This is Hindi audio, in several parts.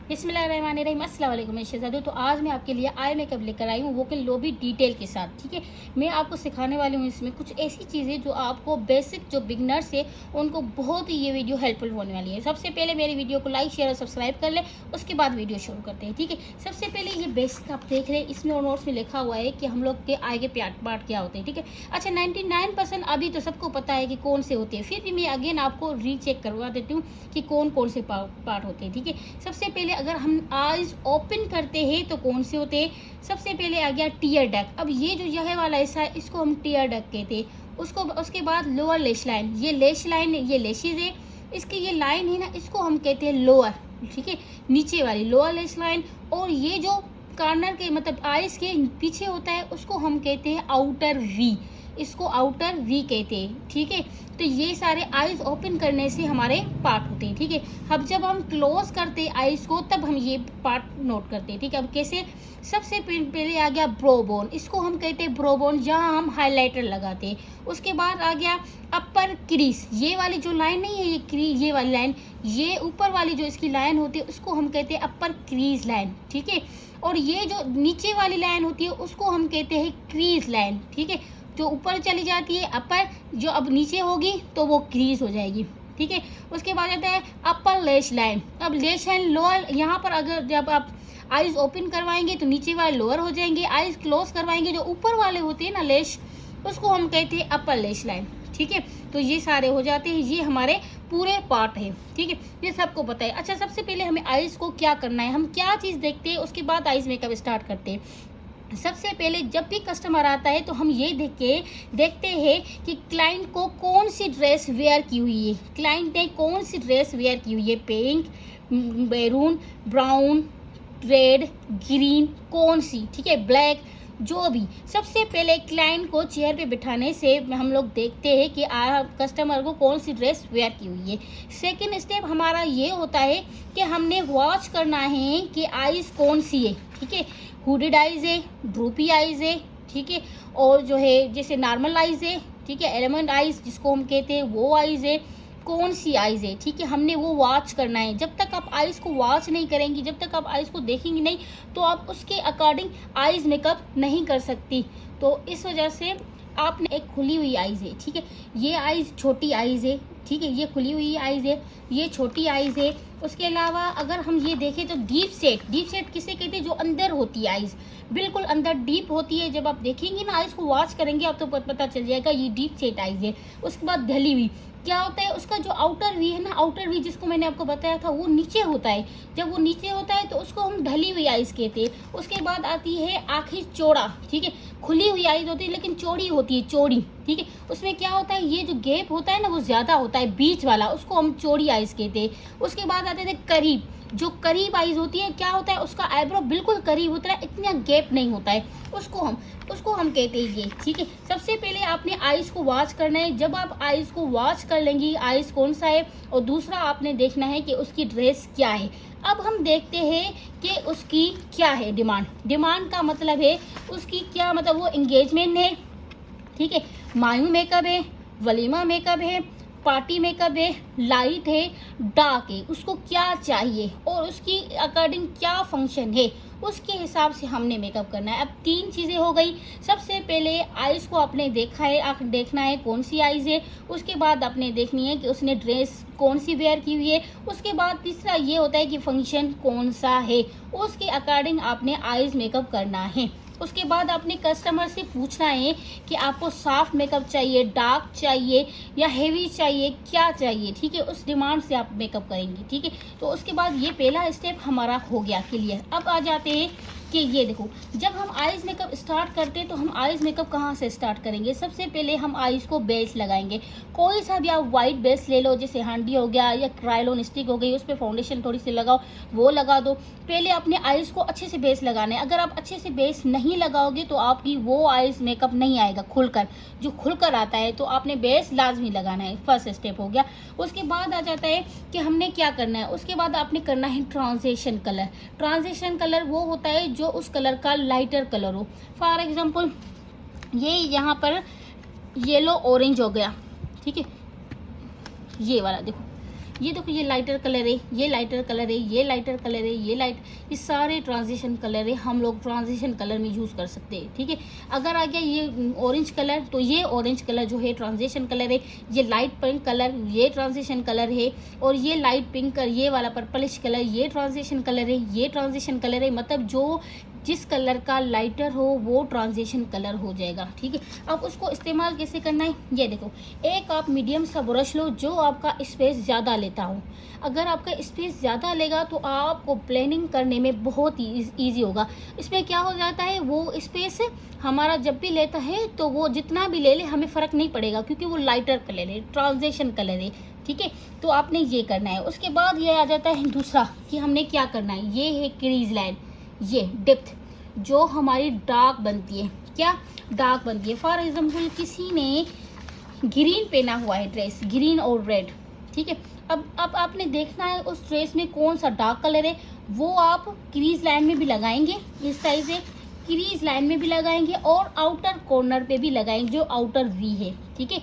बिस्मिल्लाहिर्रहमानिर्रहीम। अस्सलाम वालेकुम। मैं शहजादी। तो आज मैं आपके लिए आई मेकअप लेकर आई हूँ, वो कि लोबी डिटेल के साथ। ठीक है, मैं आपको सिखाने वाली हूँ इसमें कुछ ऐसी चीज़ें जो आपको बेसिक जो बिगनर्स है उनको बहुत ही ये वीडियो हेल्पफुल होने वाली है। सबसे पहले मेरी वीडियो को लाइक शेयर और सब्सक्राइब कर ले, उसके बाद वीडियो शुरू करते हैं। ठीक है, सबसे पहले ये बेसिक आप देख रहे हैं, इसमें और नोट्स में लिखा हुआ है कि हम लोग के आगे के पार्ट क्या होते हैं। ठीक है, अच्छा 99% अभी तो सबको पता है कि कौन से होते हैं, फिर भी मैं अगेन आपको रीचेक करवा देती हूँ कि कौन कौन से पार्ट होते हैं। ठीक है, सबसे पहले अगर हम आईज ओपन करते हैं तो कौन से होते हैं। सबसे पहले आ गया टीयर डक। अब ये जो यह वाला हिस्सा है इसको हम टीयर डक कहते हैं। उसके बाद लोअर लेश लाइन, ये लेश लाइन ये लेशेज है, इसकी ये लाइन है ना, इसको हम कहते हैं लोअर। ठीक है, नीचे वाली लोअर लेश लाइन। और ये जो कॉर्नर के मतलब आईज के पीछे होता है उसको हम कहते हैं आउटर वी, इसको आउटर वी कहते हैं। ठीक है, तो ये सारे आईज ओपन करने से हमारे पार्ट होते हैं। ठीक है, अब जब हम क्लोज करते हैं आईज को तब हम ये पार्ट नोट करते हैं। ठीक है, अब कैसे, सबसे पहले आ गया ब्रो बोन, इसको हम कहते हैं ब्रो बोन, जहाँ हम हाइलाइटर लगाते हैं। उसके बाद आ गया अपर क्रीज, ये वाली जो लाइन नहीं है ये वाली लाइन, ये ऊपर वाली जो इसकी लाइन होती है उसको हम कहते हैं अपर क्रीज लाइन। ठीक है, और ये जो नीचे वाली लाइन होती है उसको हम कहते हैं क्रीज लाइन। ठीक है, जो ऊपर चली जाती है अपर, जो अब नीचे होगी तो वो क्रीज हो जाएगी। ठीक है, उसके बाद आता है अपर लेश लाइन। अब लेश लाइन लोअर, यहाँ पर अगर जब आप आईज ओपन करवाएंगे तो नीचे वाले लोअर हो जाएंगे, आईज क्लोज करवाएंगे जो ऊपर वाले होते हैं ना लेश, उसको हम कहते हैं अपर लेश लाइन। ठीक है, तो ये सारे हो जाते हैं, ये हमारे पूरे पार्ट है। ठीक है, ये सबको पता है। अच्छा, सबसे पहले हमें आईज को क्या करना है, हम क्या चीज़ देखते हैं, उसके बाद आईज मेकअप स्टार्ट करते हैं। सबसे पहले जब भी कस्टमर आता है तो हम ये देखते हैं कि क्लाइंट को कौन सी ड्रेस वेयर की हुई है, क्लाइंट ने कौन सी ड्रेस वेयर की हुई है, pink, maroon, brown, red, green, कौन सी, ठीक है, ब्लैक, जो भी। सबसे पहले क्लाइंट को चेयर पे बिठाने से हम लोग देखते हैं कि कस्टमर को कौन सी ड्रेस वेयर की हुई है। सेकंड स्टेप हमारा ये होता है कि हमने वॉच करना है कि आईज कौन सी है। ठीक है, हुडेड आईज है, ड्रूपी आईज है, ठीक है, और जो है जैसे नॉर्मल आईज है, ठीक है, एलिमेंट आईज जिसको हम कहते हैं वो आईज है, कौन सी आईज है। ठीक है, हमने वो वॉच करना है। जब तक आप आईज को वॉच नहीं करेंगी, जब तक आप आईज को देखेंगी नहीं, तो आप उसके अकॉर्डिंग आईज मेकअप नहीं कर सकती। तो इस वजह से आपने एक खुली हुई आईज है, ठीक है, ये आईज छोटी आईज है, ठीक है, ये खुली हुई आईज है, ये छोटी आईज है। उसके अलावा अगर हम ये देखें तो डीप सेट किसे कहते हैं, जो अंदर होती है आईज, बिल्कुल अंदर डीप होती है। जब आप देखेंगे ना आईज को वॉच करेंगे आप तो पता चल जाएगा ये डीप सेट आईज है। उसके बाद ढली हुई क्या होता है, उसका जो आउटर वी है ना, आउटर वी जिसको मैंने आपको बताया था वो नीचे होता है। जब वो नीचे होता है तो उसको हम ढली हुई आईज कहते हैं। उसके बाद आती है आखिर चौड़ा, ठीक है, खुली हुई आईज होती है लेकिन चौड़ी होती है, चौड़ी। ठीक है, उसमें क्या होता है, ये जो गैप होता है ना वो ज़्यादा होता है, बीच वाला, उसको हम चौड़ी आईज कहते हैं। उसके बाद आते थे करीब, जो करीब आईज होती है, क्या होता है उसका आईब्रो बिल्कुल करीब होता है, इतना गैप नहीं होता है, उसको हम कहते हैं ये। ठीक है, सबसे पहले आपने आईज को वॉच करना है। जब आप आईज को वॉच कर लेंगी आईज कौन सा है, और दूसरा आपने देखना है कि उसकी ड्रेस क्या है। अब हम देखते हैं कि उसकी क्या है डिमांड का मतलब है उसकी क्या, मतलब वो एंगेजमेंट है, ठीक है, मायू मेकअप है, वलीमा मेकअप है, पार्टी मेकअप है, लाइट है, डार्क है, उसको क्या चाहिए और उसकी अकॉर्डिंग क्या फंक्शन है, उसके हिसाब से हमने मेकअप करना है। अब 3 चीज़ें हो गई। सबसे पहले आईज को आपने देखना है कौन सी आईज है। उसके बाद आपने देखनी है कि उसने ड्रेस कौन सी वेयर की हुई है। उसके बाद तीसरा ये होता है कि फंक्शन कौन सा है, उसके अकॉर्डिंग आपने आईज मेकअप करना है। उसके बाद आपने कस्टमर से पूछना है कि आपको सॉफ्ट मेकअप चाहिए, डार्क चाहिए या हेवी चाहिए, क्या चाहिए। ठीक है, उस डिमांड से आप मेकअप करेंगे। ठीक है, तो उसके बाद ये पहला स्टेप हमारा हो गया क्लियर। अब आ जाते हैं कि ये देखो, जब हम आईज मेकअप स्टार्ट करते हैं तो हम आईज मेकअप कहाँ से स्टार्ट करेंगे। सबसे पहले हम आईज को बेस लगाएंगे। कोई सा भी आप वाइट बेस ले लो, जैसे हांडी हो गया या क्रायोन स्टिक हो गई, उस पर फाउंडेशन थोड़ी सी लगाओ, वो लगा दो। पहले अपने आईज को अच्छे से बेस लगाना है। अगर आप अच्छे से बेस नहीं लगाओगे तो आपकी वो आईज मेकअप नहीं आएगा खुलकर, जो खुलकर आता है। तो आपने बेस लाजमी लगाना है, फर्स्ट स्टेप हो गया। उसके बाद आ जाता है कि हमने क्या करना है। उसके बाद आपने करना है ट्रांजिशन कलर। ट्रांजिशन कलर वो होता है जो उस कलर का लाइटर कलर हो। फॉर एग्जांपल ये यहाँ पर येलो ऑरेंज हो गया, ठीक है, ये वाला देखो, ये देखो ये लाइटर कलर है, ये लाइटर कलर है, ये लाइटर कलर है, ये सारे ट्रांजिशन कलर है, हम लोग ट्रांजिशन कलर में यूज़ कर सकते हैं। ठीक है, अगर आ गया ये ऑरेंज कलर, तो ये ऑरेंज कलर जो है ट्रांजिशन कलर है। ये लाइट पिंक कलर ये ट्रांजिशन कलर है, और ये लाइट पिंक ये वाला पर्पलिश कलर ये ट्रांजिशन कलर है, ये ट्रांजिशन कलर है। मतलब जो जिस कलर का लाइटर हो वो ट्रांजिशन कलर हो जाएगा। ठीक है, अब उसको इस्तेमाल कैसे करना है, ये देखो। एक आप मीडियम सा ब्रश लो जो आपका स्पेस ज़्यादा लेता हो। अगर आपका स्पेस ज़्यादा लेगा तो आपको ब्लेंडिंग करने में बहुत ही ईजी होगा। इसमें क्या हो जाता है, वो स्पेस हमारा जब भी लेता है तो वो जितना भी ले ले हमें फ़र्क नहीं पड़ेगा, क्योंकि वो लाइटर कलर है, ट्रांजिशन कलर है। ठीक है, तो आपने ये करना है। उसके बाद ये आ जाता है दूसरा कि हमने क्या करना है, ये है क्रीज लाइन, ये डेप्थ जो हमारी डार्क बनती है। क्या डार्क बनती है, फॉर एग्जाम्पल किसी ने ग्रीन पहना हुआ है ड्रेस, ग्रीन और रेड। ठीक है, अब आपने देखना है उस ड्रेस में कौन सा डार्क कलर है, वो आप क्रीज लाइन में भी लगाएंगे, इस साइड से क्रीज लाइन में भी लगाएंगे और आउटर कॉर्नर पे भी लगाएंगे जो आउटर वी है। ठीक है,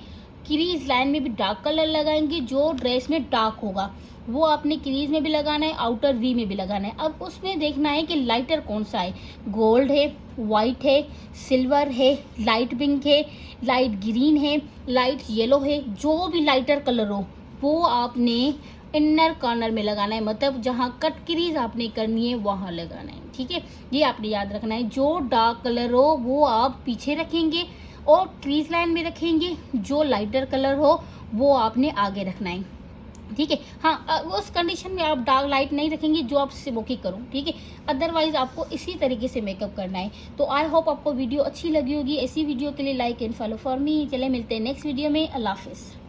क्रीज लाइन में भी डार्क कलर लगाएंगे, जो ड्रेस में डार्क होगा वो आपने क्रीज में भी लगाना है, आउटर वी में भी लगाना है। अब उसमें देखना है कि लाइटर कौन सा है, गोल्ड है, वाइट है, सिल्वर है, लाइट पिंक है, लाइट ग्रीन है, लाइट येलो है। जो भी लाइटर कलर हो वो आपने इनर कॉर्नर में लगाना है, मतलब जहाँ कट क्रीज आपने करनी है वहाँ लगाना है। ठीक है, ये आपने याद रखना है। जो डार्क कलर हो वो आप पीछे रखेंगे और क्रीज लाइन में रखेंगे, जो लाइटर कलर हो वो आपने आगे रखना है। ठीक है, हाँ उस कंडीशन में आप डार्क लाइट नहीं रखेंगे जो आप स्मोकी करो। ठीक है, अदरवाइज आपको इसी तरीके से मेकअप करना है। तो आई होप आपको वीडियो अच्छी लगी होगी। ऐसी वीडियो के लिए like and follow for me. चले मिलते हैं नेक्स्ट वीडियो में। अल्लाह हाफिज़।